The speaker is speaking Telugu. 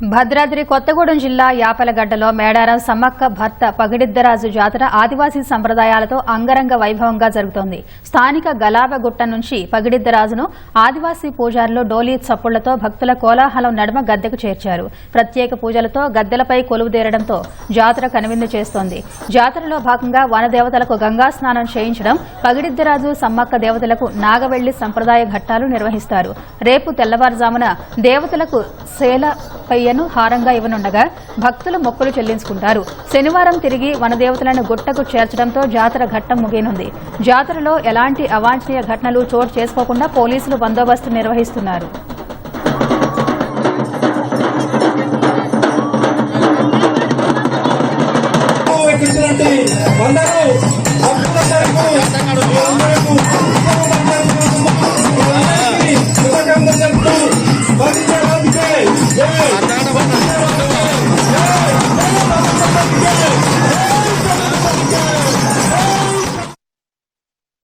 భద్రాద్రి కొత్తగూడెం జిల్లా యాపలగడ్డలో మేడారం సమ్మక్క భర్త పగిడిద్దరాజు జాతర ఆదివాసీ సంప్రదాయాలతో అంగరంగ వైభవంగా జరుగుతోంది. స్థానిక గలాబగుట్ట నుంచి పగిడిద్దరాజును ఆదివాసీ పూజారులు డోలీ చప్పుళ్లతో భక్తుల కోలాహలం నడుమ గద్దెకు చేర్చారు. ప్రత్యేక పూజలతో గద్దెలపై కొలువుదేరడంతో జాతర కనువిందు చేస్తోంది. జాతరలో భాగంగా వనదేవతలకు గంగా స్నానం చేయించడం, పగిడిద్దరాజు సమ్మక్క దేవతలకు నాగవెళ్లి సంప్రదాయ ఘట్టాలు నిర్వహిస్తారు. రేపు తెల్లవారుజామున దేవతలకు శేల పయ్యను హారంగా ఇవ్వనుండగా భక్తులు మొక్కులు చెల్లించుకుంటారు. శనివారం తిరిగి వనదేవతలను గుట్టకు చేర్చడంతో జాతర ఘట్టం ముగియనుంది. జాతరలో ఎలాంటి అవాంఛనీయ ఘటనలు చోటు చేసుకోకుండా పోలీసులు బందోబస్తు నిర్వహిస్తున్నారు.